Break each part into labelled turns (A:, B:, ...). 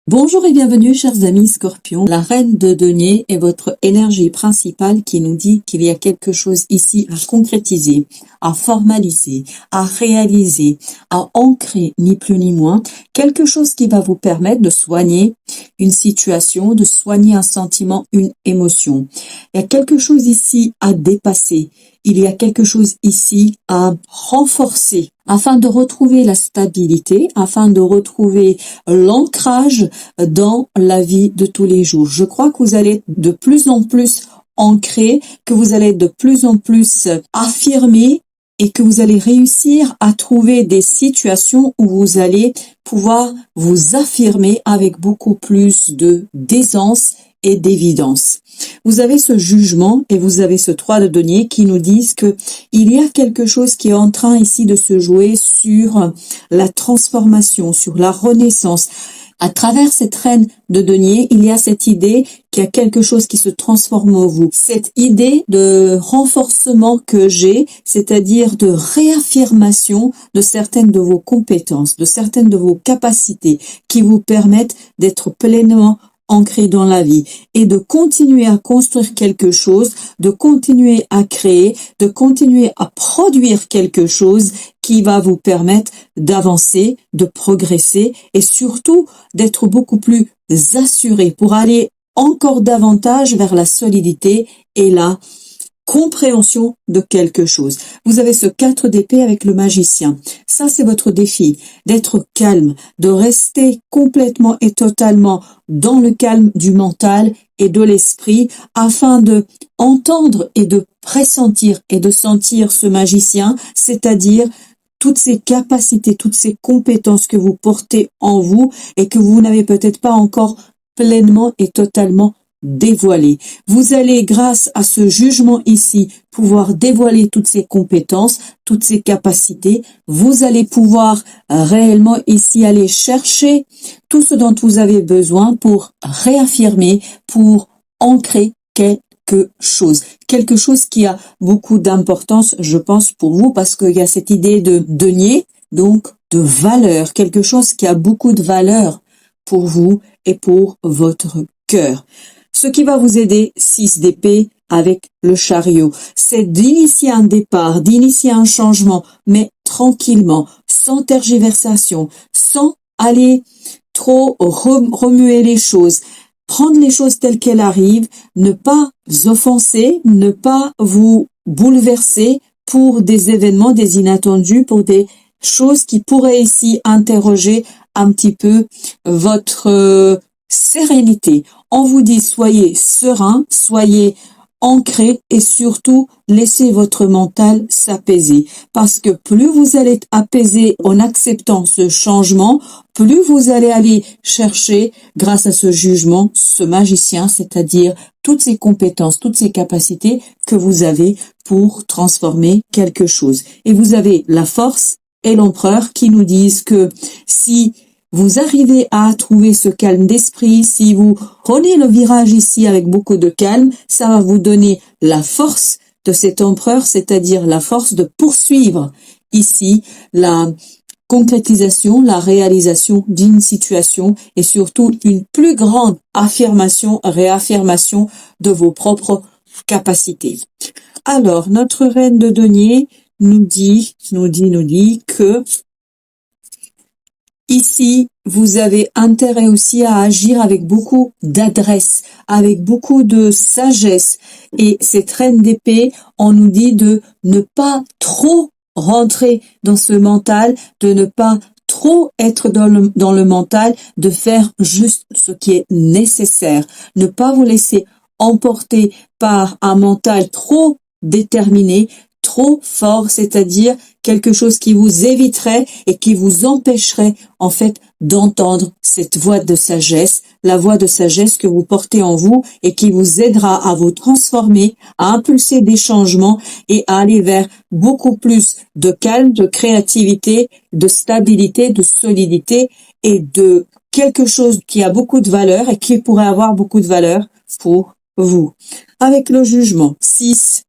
A: Bonjour et bienvenue chers amis Scorpions. La reine de denier est votre énergie principale qui nous dit qu'il y a quelque chose ici à concrétiser, à formaliser, à réaliser, à ancrer, ni plus ni moins. Quelque chose qui va vous permettre de soigner une situation, de soigner un sentiment, une émotion. Il y a quelque chose ici à dépasser. Il y a quelque chose ici à renforcer afin de retrouver la stabilité, afin de retrouver l'ancrage dans la vie de tous les jours. Je crois que vous allez être de plus en plus ancré, que vous allez être de plus en plus affirmé et que vous allez réussir à trouver des situations où vous allez pouvoir vous affirmer avec beaucoup plus de d'aisance et d'évidence. Vous avez ce jugement et vous avez ce 3 de denier qui nous disent que il y a quelque chose qui est en train ici de se jouer sur la transformation, sur la renaissance. À travers cette reine de denier, il y a cette idée qu'il y a quelque chose qui se transforme en vous. Cette idée de renforcement que j'ai, c'est-à-dire de réaffirmation de certaines de vos compétences, de certaines de vos capacités qui vous permettent d'être pleinement ancré dans la vie et de continuer à construire quelque chose, de continuer à créer, de continuer à produire quelque chose qui va vous permettre d'avancer, de progresser et surtout d'être beaucoup plus assuré pour aller encore davantage vers la solidité et la compréhension de quelque chose. Vous avez ce 4 d'épée avec le magicien. Ça, c'est votre défi, d'être calme, de rester complètement et totalement dans le calme du mental et de l'esprit afin de entendre et de pressentir et de sentir ce magicien, c'est-à-dire toutes ces capacités, toutes ces compétences que vous portez en vous et que vous n'avez peut-être pas encore pleinement et totalement dévoilé. Vous allez, grâce à ce jugement ici, pouvoir dévoiler toutes ces compétences, toutes ces capacités. Vous allez pouvoir réellement ici aller chercher tout ce dont vous avez besoin pour réaffirmer, pour ancrer quelque chose qui a beaucoup d'importance, je pense, pour vous, parce qu'il y a cette idée de denier, donc de valeur, quelque chose qui a beaucoup de valeur pour vous et pour votre cœur. Ce qui va vous aider, 6 d'épée avec le chariot, c'est d'initier un départ, d'initier un changement, mais tranquillement, sans tergiversation, sans aller trop remuer les choses. Prendre les choses telles qu'elles arrivent, ne pas offenser, ne pas vous bouleverser pour des événements, des inattendus, pour des choses qui pourraient ici interroger un petit peu votre sérénité. On vous dit soyez serein, soyez ancré et surtout laissez votre mental s'apaiser. Parce que plus vous allez être apaisé en acceptant ce changement, plus vous allez aller chercher, grâce à ce jugement, ce magicien, c'est-à-dire toutes ces compétences, toutes ces capacités que vous avez pour transformer quelque chose. Et vous avez la force et l'empereur qui nous disent que si vous arrivez à trouver ce calme d'esprit, si vous prenez le virage ici avec beaucoup de calme, ça va vous donner la force de cet empereur, c'est-à-dire la force de poursuivre ici la concrétisation, la réalisation d'une situation et surtout une plus grande affirmation, réaffirmation de vos propres capacités. Alors, notre reine de denier nous dit que ici, vous avez intérêt aussi à agir avec beaucoup d'adresse, avec beaucoup de sagesse. Et cette reine d'épée, on nous dit de ne pas trop rentrer dans ce mental, de ne pas trop être dans le mental, de faire juste ce qui est nécessaire. Ne pas vous laisser emporter par un mental trop déterminé, trop fort, c'est-à-dire quelque chose qui vous éviterait et qui vous empêcherait en fait d'entendre cette voix de sagesse, la voix de sagesse que vous portez en vous et qui vous aidera à vous transformer, à impulser des changements et à aller vers beaucoup plus de calme, de créativité, de stabilité, de solidité et de quelque chose qui a beaucoup de valeur et qui pourrait avoir beaucoup de valeur pour vous. Avec le jugement, 6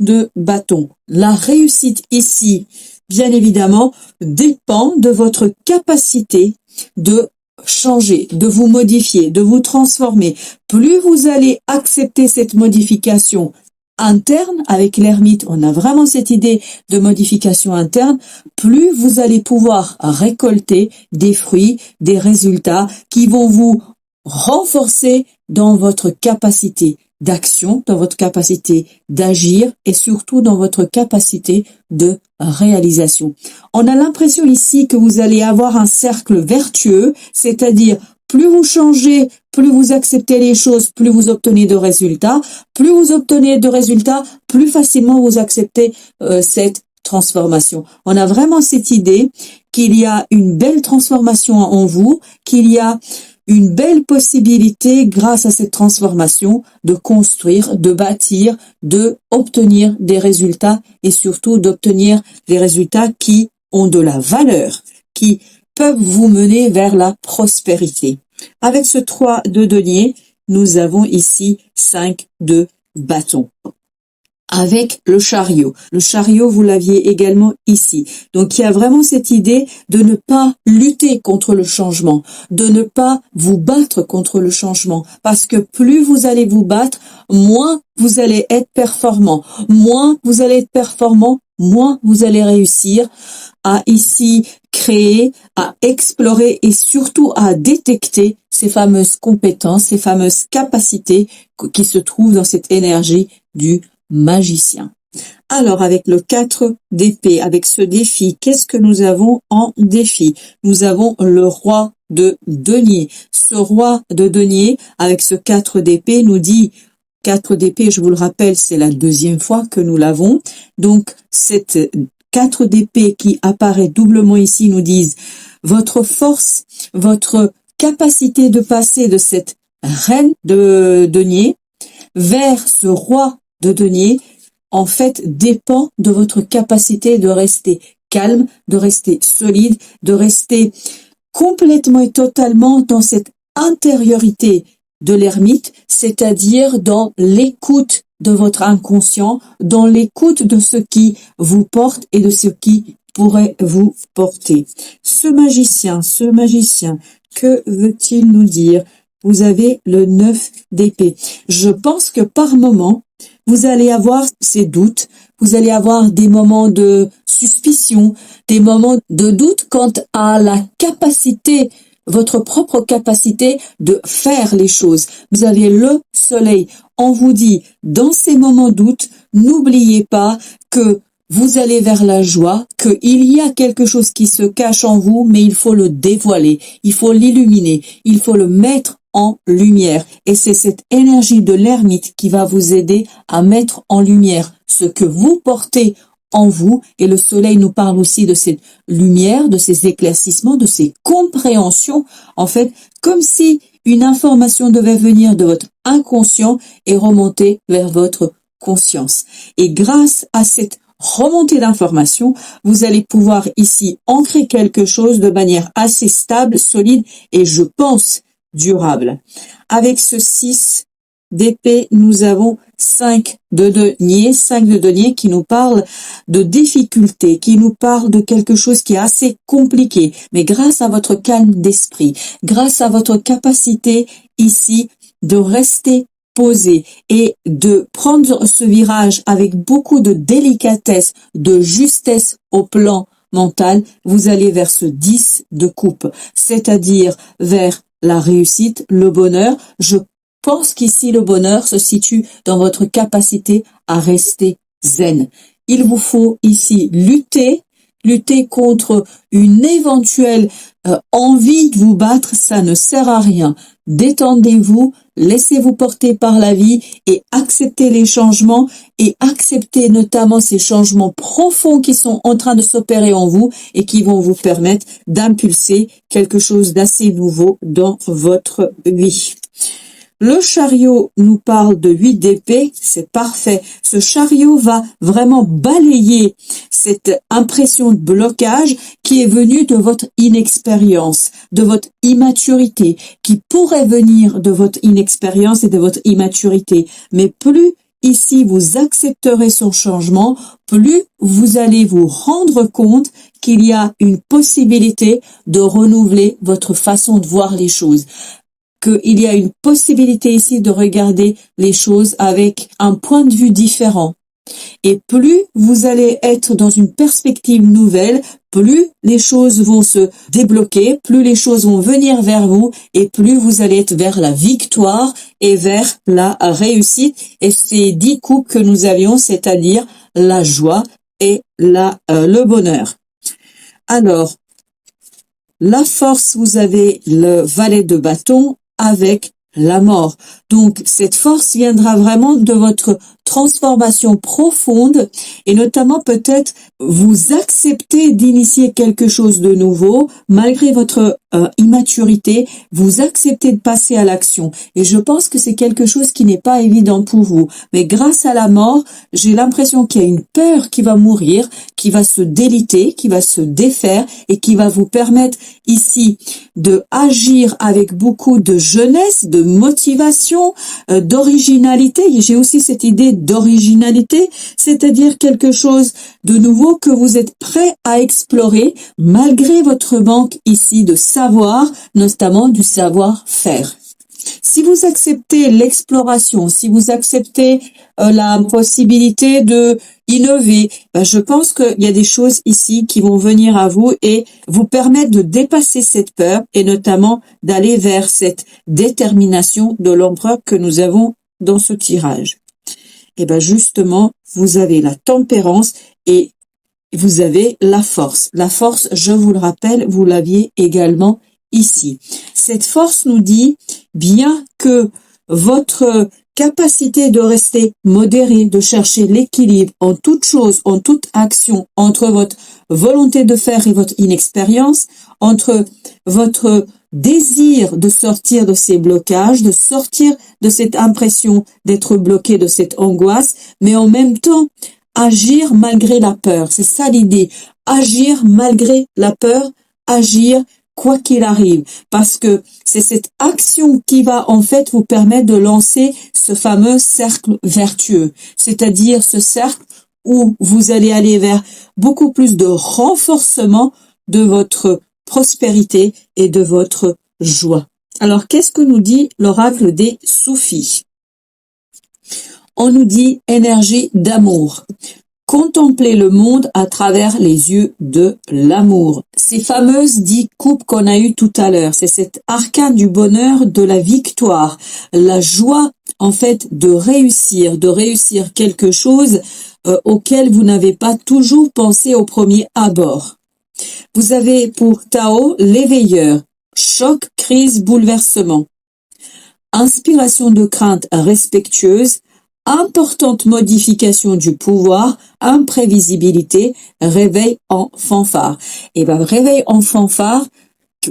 A: de bâton. La réussite ici, bien évidemment, dépend de votre capacité de changer, de vous modifier, de vous transformer, plus vous allez accepter cette modification interne. Avec l'ermite, on a vraiment cette idée de modification interne, plus vous allez pouvoir récolter des fruits, des résultats qui vont vous renforcer dans votre capacité d'action, dans votre capacité d'agir et surtout dans votre capacité de réalisation. On a l'impression ici que vous allez avoir un cercle vertueux, c'est-à-dire plus vous changez, plus vous acceptez les choses, plus vous obtenez de résultats. Plus vous obtenez de résultats, plus facilement vous acceptez cette transformation. On a vraiment cette idée qu'il y a une belle transformation en vous, qu'il y a une belle possibilité, grâce à cette transformation, de construire, de bâtir, de obtenir des résultats et surtout d'obtenir des résultats qui ont de la valeur, qui peuvent vous mener vers la prospérité. Avec ce 3 de denier, nous avons ici 5 de bâton. Avec le chariot. Le chariot, vous l'aviez également ici. Donc, il y a vraiment cette idée de ne pas lutter contre le changement, de ne pas vous battre contre le changement. Parce que plus vous allez vous battre, moins vous allez être performant. Moins vous allez être performant, moins vous allez réussir à ici créer, à explorer et surtout à détecter ces fameuses compétences, ces fameuses capacités qui se trouvent dans cette énergie du magicien. Alors, avec le 4 d'épée, avec ce défi, qu'est-ce que nous avons en défi? Nous avons le roi de denier. Ce roi de denier, avec ce 4 d'épée, nous dit, 4 d'épée, je vous le rappelle, c'est la deuxième fois que nous l'avons. Donc, cette 4 d'épée qui apparaît doublement ici nous disent votre force, votre capacité de passer de cette reine de denier vers ce roi de denier, en fait, dépend de votre capacité de rester calme, de rester solide, de rester complètement et totalement dans cette intériorité de l'ermite, c'est-à-dire dans l'écoute de votre inconscient, dans l'écoute de ce qui vous porte et de ce qui pourrait vous porter. Ce magicien, que veut-il nous dire? Vous avez le 9 d'épée. Je pense que par moment, vous allez avoir ces doutes, vous allez avoir des moments de suspicion, des moments de doute quant à la capacité, votre propre capacité de faire les choses. Vous avez le soleil. On vous dit, dans ces moments de doute, n'oubliez pas que vous allez vers la joie, qu'il y a quelque chose qui se cache en vous, mais il faut le dévoiler, il faut l'illuminer, il faut le mettre en lumière. Et c'est cette énergie de l'ermite qui va vous aider à mettre en lumière ce que vous portez en vous. Et le soleil nous parle aussi de cette lumière, de ces éclaircissements, de ces compréhensions. En fait, comme si une information devait venir de votre inconscient et remonter vers votre conscience. Et grâce à cette remontée d'informations, vous allez pouvoir ici ancrer quelque chose de manière assez stable, solide et je pense durable. Avec ce 6 d'épée, nous avons 5 de denier qui nous parle de difficultés, qui nous parle de quelque chose qui est assez compliqué. Mais grâce à votre calme d'esprit, grâce à votre capacité ici de rester posé et de prendre ce virage avec beaucoup de délicatesse, de justesse au plan mental, vous allez vers ce 10 de coupe, c'est-à-dire vers la réussite, le bonheur. Je pense qu'ici le bonheur se situe dans votre capacité à rester zen. Il vous faut ici lutter contre une éventuelle envie de vous battre, ça ne sert à rien. Détendez-vous, laissez-vous porter par la vie et acceptez les changements et acceptez notamment ces changements profonds qui sont en train de s'opérer en vous et qui vont vous permettre d'impulser quelque chose d'assez nouveau dans votre vie. Le chariot nous parle de 8 d'épée, c'est parfait. Ce chariot va vraiment balayer cette impression de blocage qui est venue de votre inexpérience, de votre immaturité, qui pourrait venir de votre inexpérience et de votre immaturité. Mais plus ici vous accepterez son changement, plus vous allez vous rendre compte qu'il y a une possibilité de renouveler votre façon de voir les choses. Qu'il y a une possibilité ici de regarder les choses avec un point de vue différent. Et plus vous allez être dans une perspective nouvelle, plus les choses vont se débloquer, plus les choses vont venir vers vous et plus vous allez être vers la victoire et vers la réussite. Et ces 10 coupes que nous avions, c'est-à-dire la joie et le bonheur. Alors, la force, vous avez le valet de bâton avec la mort. Donc, cette force viendra vraiment de votre transformation profonde et notamment peut-être vous acceptez d'initier quelque chose de nouveau malgré votre immaturité, vous acceptez de passer à l'action. Et je pense que c'est quelque chose qui n'est pas évident pour vous. Mais grâce à la mort, j'ai l'impression qu'il y a une peur qui va mourir, qui va se déliter, qui va se défaire et qui va vous permettre ici de agir avec beaucoup de jeunesse, de motivation, d'originalité. Et j'ai aussi cette idée d'originalité, c'est-à-dire quelque chose de nouveau que vous êtes prêt à explorer malgré votre manque ici de savoir, notamment du savoir-faire. Si vous acceptez l'exploration, si vous acceptez la possibilité de innover, je pense qu'il y a des choses ici qui vont venir à vous et vous permettre de dépasser cette peur et notamment d'aller vers cette détermination de l'empereur que nous avons dans ce tirage. Et justement, vous avez la tempérance et vous avez la force. La force, je vous le rappelle, vous l'aviez également ici. Cette force nous dit, bien que votre capacité de rester modéré, de chercher l'équilibre en toute chose, en toute action, entre votre volonté de faire et votre inexpérience, entre votre désir de sortir de ces blocages, de sortir de cette impression d'être bloqué, de cette angoisse, mais en même temps, agir malgré la peur. C'est ça l'idée. Agir malgré la peur, agir quoi qu'il arrive. Parce que c'est cette action qui va en fait vous permettre de lancer ce fameux cercle vertueux. C'est-à-dire ce cercle où vous allez aller vers beaucoup plus de renforcement de votre prospérité et de votre joie. Alors, qu'est-ce que nous dit l'oracle des soufis? On nous dit énergie d'amour. Contempler le monde à travers les yeux de l'amour. Ces fameuses 10 coupes qu'on a eues tout à l'heure, c'est cet arcane du bonheur, de la victoire, la joie en fait de réussir quelque chose auquel vous n'avez pas toujours pensé au premier abord. Vous avez pour Tao l'éveilleur, choc, crise, bouleversement. Inspiration de crainte respectueuse, importante modification du pouvoir, imprévisibilité, réveil en fanfare. Et réveil en fanfare,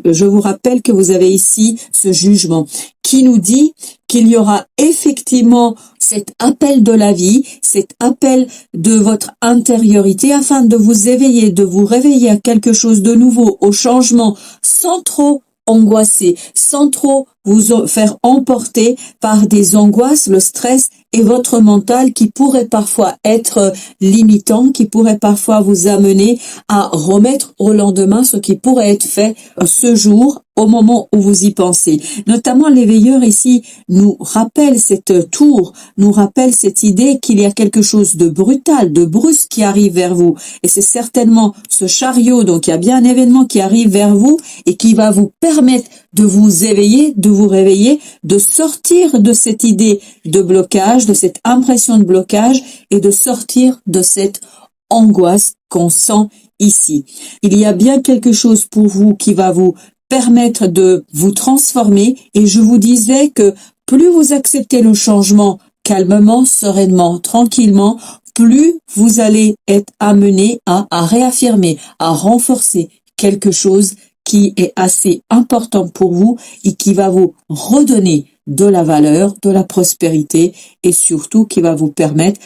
A: je vous rappelle que vous avez ici ce jugement qui nous dit qu'il y aura effectivement cet appel de la vie, cet appel de votre intériorité afin de vous éveiller, de vous réveiller à quelque chose de nouveau, au changement, sans trop angoisser, sans trop vous faire emporter par des angoisses, le stress et votre mental qui pourrait parfois être limitant, qui pourrait parfois vous amener à remettre au lendemain ce qui pourrait être fait ce jour au moment où vous y pensez. Notamment l'éveilleur ici nous rappelle cette tour, nous rappelle cette idée qu'il y a quelque chose de brutal, de brusque qui arrive vers vous. Et c'est certainement ce chariot, donc il y a bien un événement qui arrive vers vous et qui va vous permettre de vous éveiller, de vous réveiller, de sortir de cette idée de blocage, de cette impression de blocage et de sortir de cette angoisse qu'on sent ici. Il y a bien quelque chose pour vous qui va vous permettre de vous transformer et je vous disais que plus vous acceptez le changement calmement, sereinement, tranquillement, plus vous allez être amené à réaffirmer, à renforcer quelque chose qui est assez important pour vous et qui va vous redonner de la valeur, de la prospérité et surtout qui va vous permettre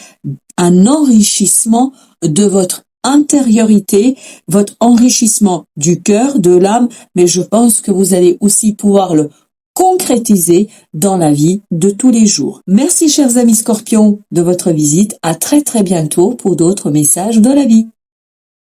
A: un enrichissement de votre intériorité, votre enrichissement du cœur, de l'âme, mais je pense que vous allez aussi pouvoir le concrétiser dans la vie de tous les jours. Merci chers amis Scorpions de votre visite. À très très bientôt pour d'autres messages de la vie.